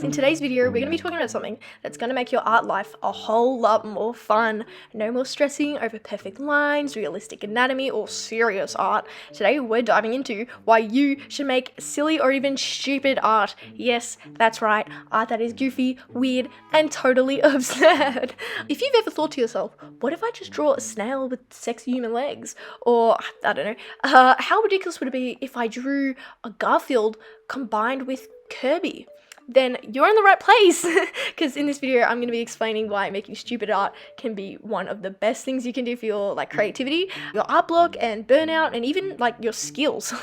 In today's video, we're going to be talking about something that's going to make your art life a whole lot more fun. No more stressing over perfect lines, realistic anatomy, or serious art. Today, we're diving into why you should make silly or even stupid art. Yes, that's right, art that is goofy, weird, and totally absurd. If you've ever thought to yourself, what if I just draw a snail with sexy human legs? Or, I don't know, how ridiculous would it be if I drew a Garfield combined with Kirby? Then you're in the right place, because in this video I'm going to be explaining why making stupid art can be one of the best things you can do for your creativity, your art block and burnout, and even your skills.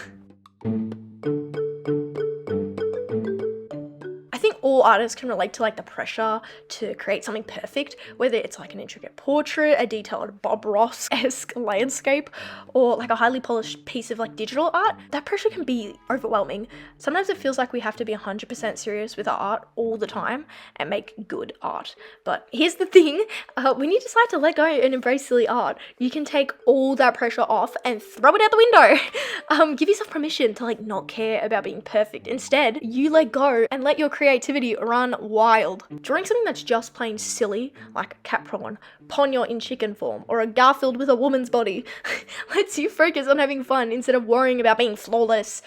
I think all artists can relate to the pressure to create something perfect, whether it's an intricate portrait, a detailed Bob Ross-esque landscape, or a highly polished piece of digital art. That pressure can be overwhelming. Sometimes it feels like we have to be 100% serious with our art all the time and make good art. But here's the thing, when you decide to let go and embrace silly art, you can take all that pressure off and throw it out the window. Give yourself permission to not care about being perfect. Instead, you let go and let your creativity run wild. Drawing something that's just plain silly, like a cat prawn, Ponyo in chicken form, or a Garfield with a woman's body, lets you focus on having fun instead of worrying about being flawless.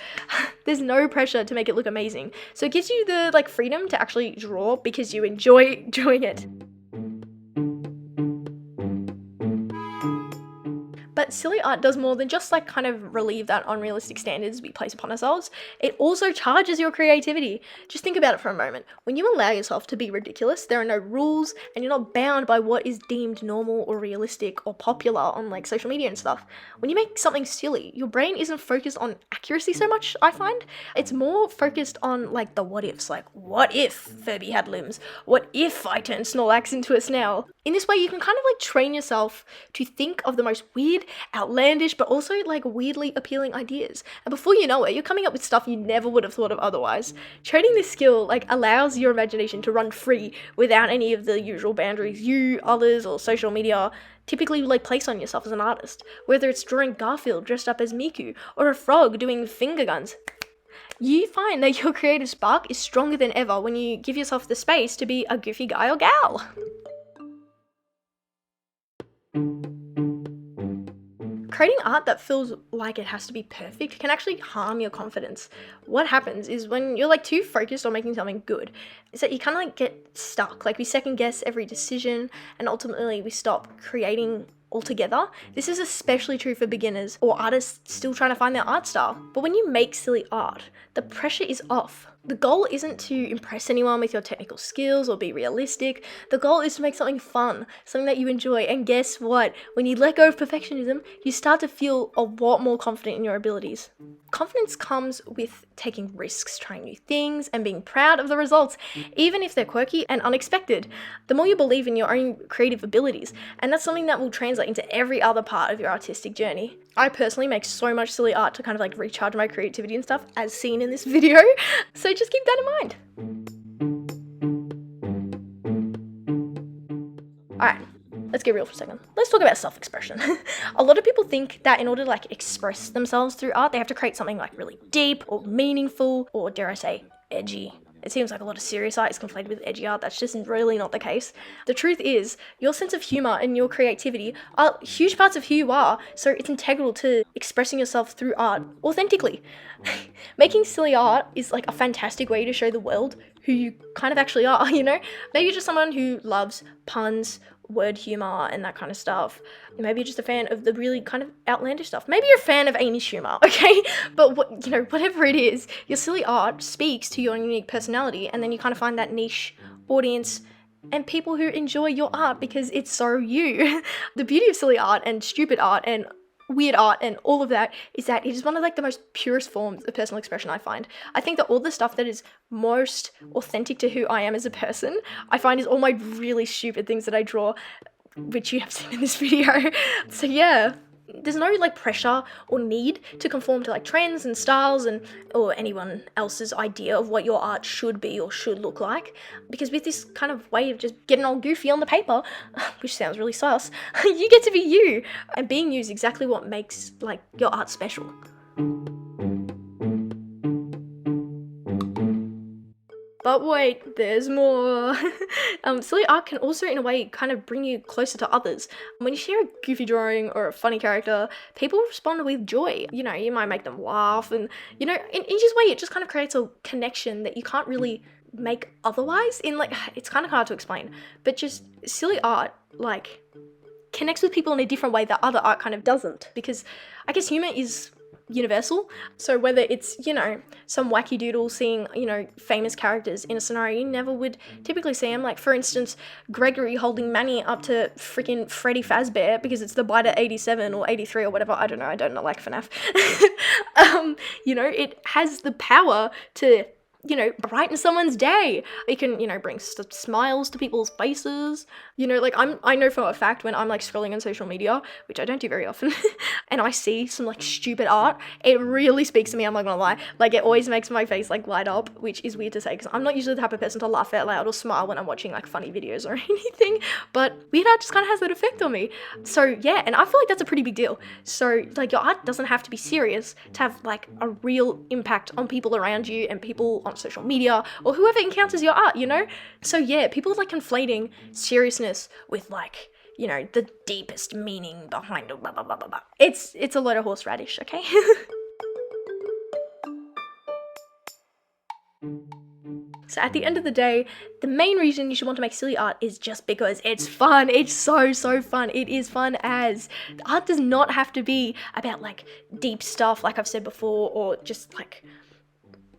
There's no pressure to make it look amazing, so it gives you the freedom to actually draw because you enjoy doing it. But silly art does more than just kind of relieve that unrealistic standards we place upon ourselves. It also charges your creativity. Just think about it for a moment. When you allow yourself to be ridiculous, there are no rules and you're not bound by what is deemed normal or realistic or popular on social media and stuff. When you make something silly, your brain isn't focused on accuracy so much, I find. It's more focused on the what ifs, what if Furby had limbs? What if I turned Snorlax into a snail? In this way, you can kind of train yourself to think of the most weird, outlandish, but also weirdly appealing ideas. And before you know it, you're coming up with stuff you never would have thought of otherwise. Training this skill allows your imagination to run free without any of the usual boundaries you, others, or social media typically place on yourself as an artist. Whether it's drawing Garfield dressed up as Miku or a frog doing finger guns. You find that your creative spark is stronger than ever when you give yourself the space to be a goofy guy or gal. Creating art that feels like it has to be perfect can actually harm your confidence. What happens is when you're too focused on making something good, is that you kind of get stuck. We second guess every decision and ultimately we stop creating altogether. This is especially true for beginners or artists still trying to find their art style. But when you make silly art, the pressure is off. The goal isn't to impress anyone with your technical skills or be realistic. The goal is to make something fun, something that you enjoy. And guess what? When you let go of perfectionism, you start to feel a lot more confident in your abilities. Confidence comes with taking risks, trying new things, and being proud of the results, even if they're quirky and unexpected. The more you believe in your own creative abilities, and that's something that will translate into every other part of your artistic journey. I personally make so much silly art to kind of recharge my creativity and stuff, as seen in this video, so just keep that in mind. Alright, let's get real for a second. Let's talk about self-expression. A lot of people think that in order to express themselves through art, they have to create something really deep or meaningful or, dare I say, edgy. It seems like a lot of serious art is conflated with edgy art. That's just really not the case. The truth is, your sense of humor and your creativity are huge parts of who you are, so it's integral to expressing yourself through art authentically. Making silly art is a fantastic way to show the world who you kind of actually are, Maybe you're just someone who loves puns, word humor, and that kind of stuff. Maybe you're just a fan of the really kind of outlandish stuff. Maybe you're a fan of Amy's humor, okay? But whatever it is, your silly art speaks to your unique personality, and then you kind of find that niche audience and people who enjoy your art because it's so you. The beauty of silly art and stupid art and weird art and all of that is that it is one of the most purest forms of personal expression, I find. I think that all the stuff that is most authentic to who I am as a person, I find is all my really stupid things that I draw, which you have seen in this video. So yeah, there's no pressure or need to conform to trends and styles or anyone else's idea of what your art should be or should look like, because with this kind of way of just getting all goofy on the paper, which sounds really sus, you get to be you, and being you is exactly what makes your art special. But wait, there's more. Silly art can also, in a way, kind of bring you closer to others. When you share a goofy drawing or a funny character, people respond with joy. You know, you might make them laugh, and, you know, in just way, it just kind of creates a connection that you can't really make otherwise. In like, it's kind of hard to explain, but just silly art, like, connects with people in a different way that other art kind of doesn't. Because I guess humor is universal. So whether it's, you know, some wacky doodle seeing, you know, famous characters in a scenario you never would typically see them, like for instance Gregory holding Manny up to freaking Freddy Fazbear because it's the Biter 87 or 83 or whatever, I don't know like FNAF. You know, it has the power to, you know, brighten someone's day. It can, you know, bring smiles to people's faces. You know, like I know for a fact when I'm like scrolling on social media, which I don't do very often, and I see some like stupid art, it really speaks to me, I'm not gonna lie. Like it always makes my face like light up, which is weird to say because I'm not usually the type of person to laugh out loud or smile when I'm watching like funny videos or anything, but weird art just kind of has that effect on me. So yeah, and I feel like that's a pretty big deal. So like your art doesn't have to be serious to have like a real impact on people around you and people on social media or whoever encounters your art, you know? So yeah, people are like conflating seriousness with like, you know, the deepest meaning behind it, blah blah blah blah blah. It's a load of horseradish, okay? So at the end of the day, the main reason you should want to make silly art is just because it's fun. It's so fun. It is fun as. Art does not have to be about like deep stuff like I've said before, or just like,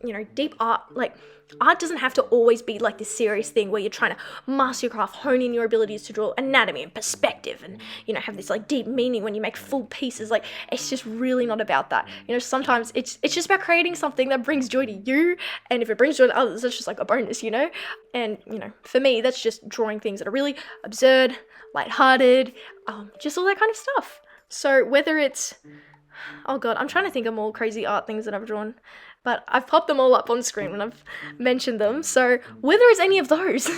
you know, deep art. Like art doesn't have to always be like this serious thing where you're trying to master your craft, hone in your abilities to draw anatomy and perspective and, you know, have this like deep meaning when you make full pieces. Like it's just really not about that. You know, sometimes it's just about creating something that brings joy to you, and if it brings joy to others, it's just like a bonus, you know? And, you know, for me, that's just drawing things that are really absurd, lighthearted, just all that kind of stuff. So whether it's, oh god, I'm trying to think of more crazy art things that I've drawn, but I've popped them all up on screen when I've mentioned them. So whether it's any of those,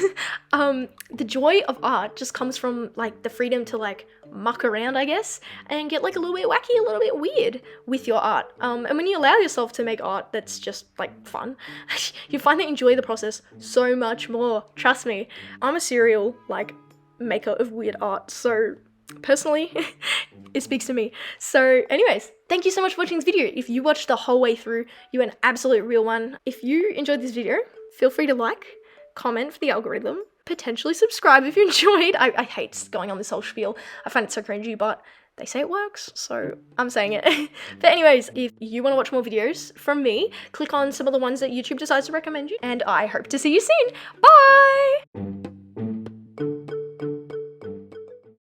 the joy of art just comes from like the freedom to like muck around, I guess, and get like a little bit wacky, a little bit weird with your art. And when you allow yourself to make art that's just like fun, you find that you enjoy the process so much more. Trust me, I'm a serial like maker of weird art, so personally it speaks to me. So anyways, thank you so much for watching this video. If you watched the whole way through, you're an absolute real one. If you enjoyed this video, feel free to like, comment for the algorithm, potentially subscribe if you enjoyed. I hate going on this whole spiel. I find it so cringy, but they say it works, so I'm saying it. But anyways, if you want to watch more videos from me, click on some of the ones that YouTube decides to recommend you, and I hope to see you soon. Bye!